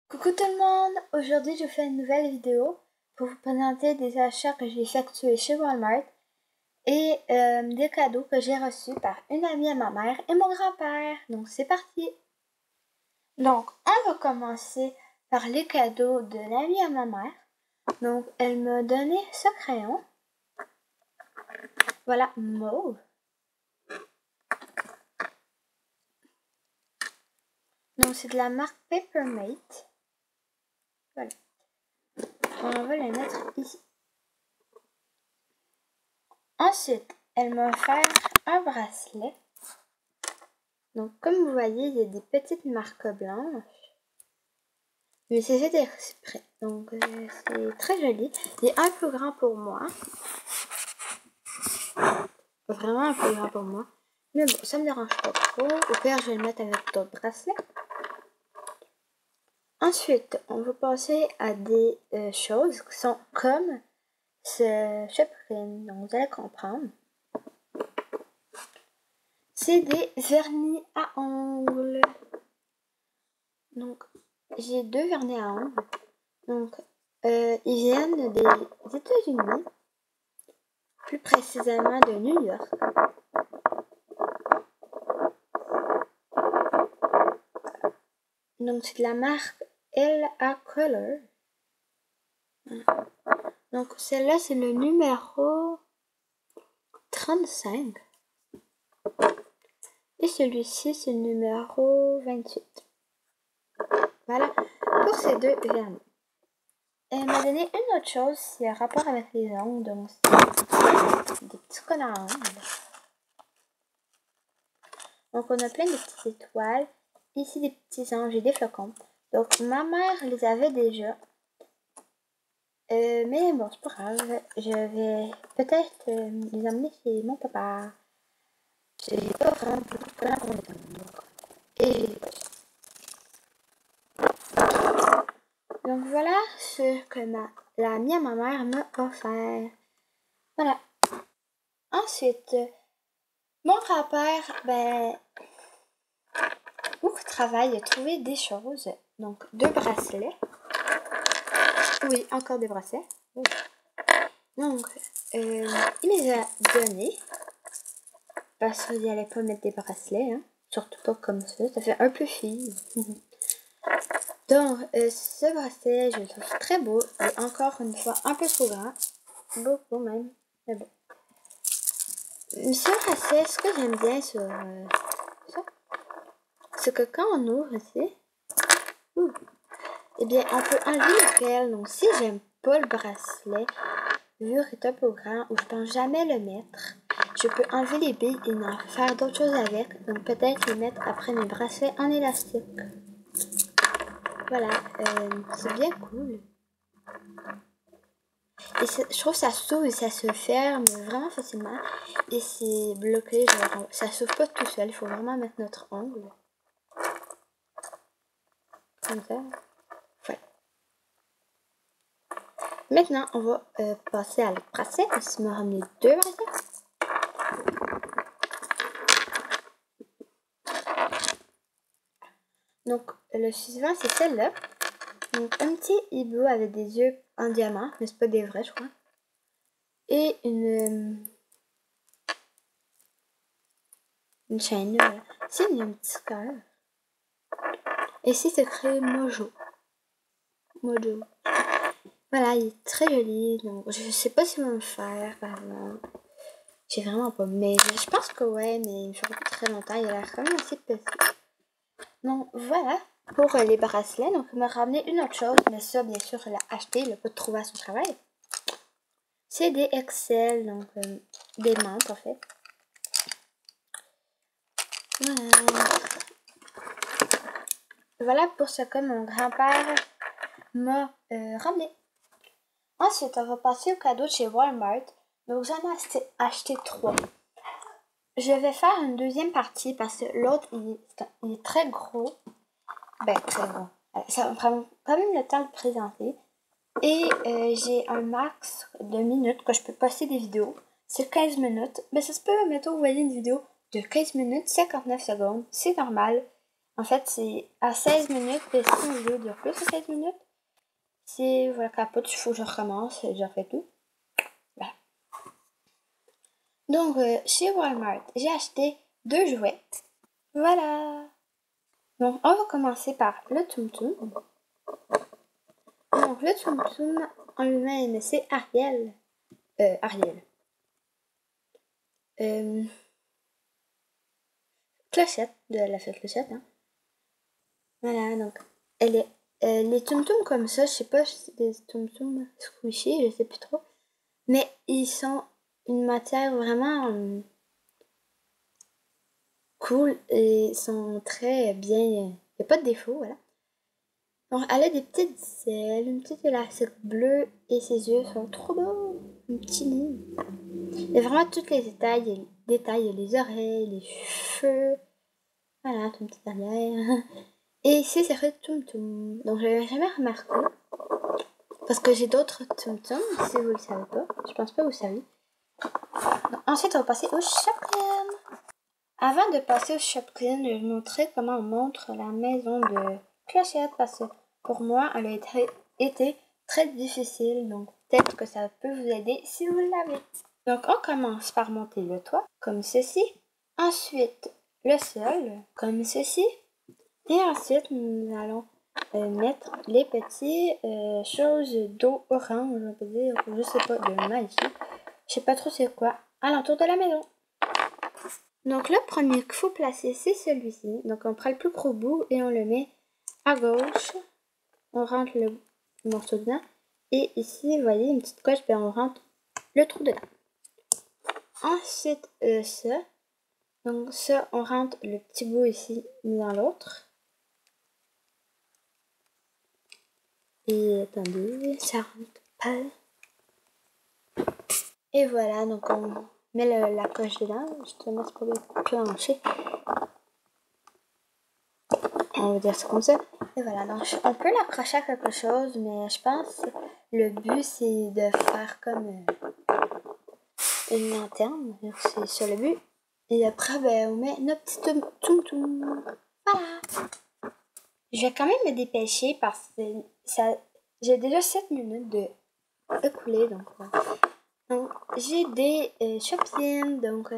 Coucou tout le monde, aujourd'hui je fais une nouvelle vidéo pour vous présenter des achats que j'ai effectués chez Walmart et des cadeaux que j'ai reçus par une amie à ma mère et mon grand-père. Donc c'est parti! Donc on va commencer par les cadeaux de l'amie à ma mère. Donc elle m'a donné ce crayon. Voilà, mauve. Donc c'est de la marque Papermate. Voilà. On va le mettre ici. Ensuite, elle m'a offert un bracelet. Donc, comme vous voyez, il y a des petites marques blanches. Mais c'est fait exprès. Donc, c'est très joli. Il est un peu grand pour moi. Vraiment un peu grand pour moi. Mais bon, ça me dérange pas trop. Au pire, je vais le mettre avec d'autres bracelets. Ensuite, on va passer à des choses qui sont comme ce print. Donc, vous allez comprendre. C'est des vernis à ongles. Donc, j'ai deux vernis à ongles. Donc, ils viennent des États-Unis, plus précisément de New York. Donc, c'est de la marque L.A. Color. Donc, celle-là, c'est le numéro 35. Et celui-ci, c'est le numéro 28. Voilà, pour ces deux vernis. Elle m'a donné une autre chose, c'est un rapport avec les ongles. Donc, c'est des petits collants à ongles. Donc, on a plein de petites étoiles. Ici, des petits anges et des flocons. Donc, ma mère les avait déjà. Mais bon, c'est pas grave. Je vais peut-être les emmener chez mon papa. J'ai pas vraiment beaucoup de collants pour les ongles. Et donc, voilà ce que la mienne, ma mère, m'a offert. Voilà. Ensuite, mon grand-père, pour travail, a trouvé des choses. Donc, deux bracelets. Oui, encore des bracelets. Oui. Donc, il les a donnés. Parce qu'il n'allait pas mettre des bracelets. Hein. Surtout pas comme ça. Ça fait un peu fille. Donc, ce bracelet, je le trouve très beau. Et encore une fois, un peu trop grand. Beaucoup même. Mais bon. Ce bracelet, ce que j'aime bien sur ça, c'est que quand on ouvre ici, eh bien, on peut enlever le pelle. Donc, si j'aime pas le bracelet, vu qu'il est un peu grand, ou je pense jamais le mettre, je peux enlever les billes et en faire d'autres choses avec. Donc, peut-être les mettre après mes bracelets en élastique. Voilà, c'est bien cool. Et je trouve que ça s'ouvre et ça se ferme vraiment facilement. Et c'est bloqué, genre, ça s'ouvre pas tout seul. Il faut vraiment mettre notre ongle. Comme ça. Voilà. Maintenant, on va passer à le bracelet. Parce qu'il m'a ramené deux bracelets. Donc, le suivant, c'est celle-là. Donc, un petit hibou avec des yeux en diamant, mais c'est pas des vrais, je crois. Et une chaîne, voilà. Ici, il y a un petit cœur. Et ici, c'est écrit Mojo. Mojo. Voilà, il est très joli. Donc, je sais pas si on va me faire, par exemple. J'ai vraiment pas. Mais je pense que ouais, mais il me fait très longtemps. Il a l'air quand même assez petit. Donc, voilà. Pour les bracelets, donc il m'a ramené une autre chose, mais ça, bien sûr, il l'a acheté, il l'a pas trouvé à son travail. C'est des Excel, donc des menthes en fait. Voilà pour ce que mon grand-père m'a ramené. Ensuite, on va passer au cadeau de chez Walmart. Donc, j'en ai acheté 3. Je vais faire une deuxième partie parce que l'autre, il est très gros. Très gros. Ça me prend quand même le temps de le présenter. Et j'ai un max de minutes que je peux poster des vidéos. C'est 15 minutes. Ça se peut, mettons, vous voyez une vidéo de 15 minutes, 59 secondes. C'est normal. En fait, c'est à 16 minutes, et si une vidéo dure plus de 16 minutes, si voilà, capote, il faut que je recommence, j'ai refait tout. Voilà. Donc, chez Walmart, j'ai acheté 2 jouets. Voilà. Donc, on va commencer par le Tsum Tsum. Donc, le Tsum Tsum en lui-même, c'est Ariel. Ariel. Clochette, de la fête Clochette, hein. Voilà, donc, elle est... les Tsum Tsum comme ça, je sais pas si c'est des Tsum Tsum squishy, je sais plus trop. Mais ils sont une matière vraiment cool et sont très bien. Il n'y a pas de défaut, voilà. Donc, elle a des petites ailes, une petite élastique bleue et ses yeux sont trop beaux. Un petit nez. Il y a vraiment tous les détails, les oreilles, les cheveux. Voilà, tout petit derrière. Et ici, c'est fait Tsum Tsum. Donc, je l'avais jamais remarqué. Parce que j'ai d'autres Tsum Tsum, si vous le savez pas. Je pense pas que vous savez. Donc, ensuite, on va passer au Chaplin. Avant de passer au Chaplin, je vais vous montrer comment on montre la maison de Clochette. Parce que pour moi, elle a été très difficile. Donc, peut-être que ça peut vous aider si vous l'avez. Donc, on commence par monter le toit, comme ceci. Ensuite, le sol, comme ceci. Et ensuite, nous allons mettre les petites choses d'eau orange, on peut dire, je sais pas, de magie. Je sais pas trop c'est quoi, alentour de la maison. Donc, le premier qu'il faut placer, c'est celui-ci. Donc, on prend le plus gros bout et on le met à gauche. On rentre le morceau dedans. Et ici, vous voyez, une petite coche, ben, on rentre le trou dedans. Ensuite, ça. Donc, ça, on rentre le petit bout ici dans l'autre. Et attendez, ça rentre pas. Et voilà, donc on met la coche dedans. Justement, c'est pour le plancher. On va dire ça comme ça. Et voilà, donc on peut l'accrocher à quelque chose, mais je pense que le but c'est de faire comme une lanterne. C'est ça le but. Et après, ben, on met notre petit Tsum Tsum. Voilà. Je vais quand même me dépêcher parce que j'ai déjà 7 minutes de écouler. Donc, voilà. Donc j'ai des Choplin. Donc,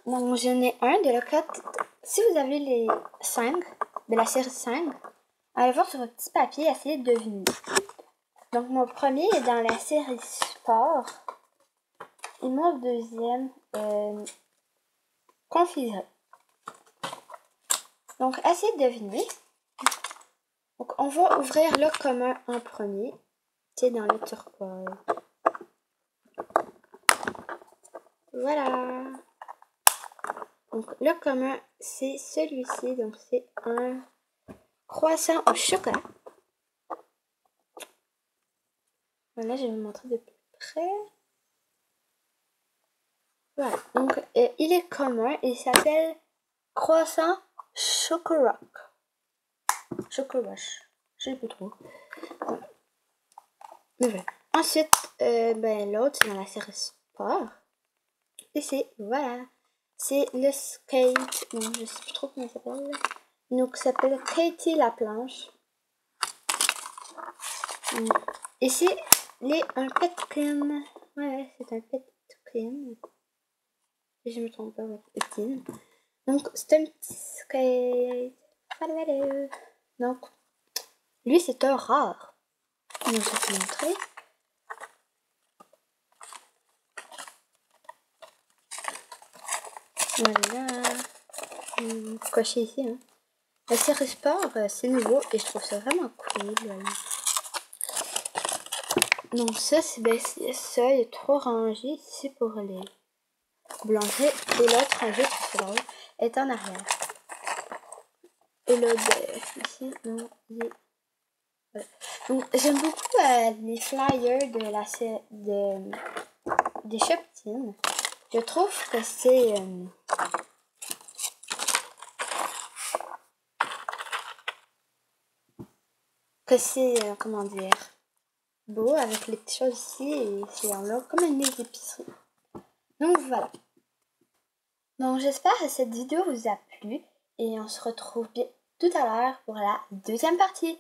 j'en ai un de la 4. Si vous avez les 5, de la série 5, allez voir sur votre petit papier, essayez de deviner. Donc, mon premier est dans la série Sport. Et mon deuxième, Confiserie. Donc, essayez de deviner. Donc, on va ouvrir le commun en premier. C'est dans le turquoise. Voilà. Donc, le commun, c'est celui-ci. Donc, c'est un croissant au chocolat. Voilà, je vais vous montrer de plus près. Voilà, donc il est commun et il s'appelle croissant Chocorock. Chocoroche, je sais plus trop. Mais voilà. Ensuite, l'autre, c'est dans la série Sport. Et c'est, voilà, c'est le skate. Non, je sais plus trop comment il s'appelle. Donc, ça s'appelle Katie la planche. Et c'est un pet clean. Ouais, c'est un pet clean. Si je me trompe pas, ouais, petit. Donc, c'est un petit skate. Donc, lui, c'est un rare. Donc, je vais vous montrer. Voilà. Coché ici. Hein. La série Sport, c'est nouveau et je trouve ça vraiment cool. Voilà. Donc, ça, ça, il est trop rangé ici pour les blanchir. Et l'autre rangé, c'est drôle, est en arrière. Et l'autre, ici, non, il est... Voilà. Donc, j'aime beaucoup les flyers des Shopkins. Je trouve que c'est comment dire, beau avec les petites choses ici et c'est en là comme une épicerie. Donc voilà. Donc j'espère que cette vidéo vous a plu et on se retrouve tout à l'heure pour la deuxième partie.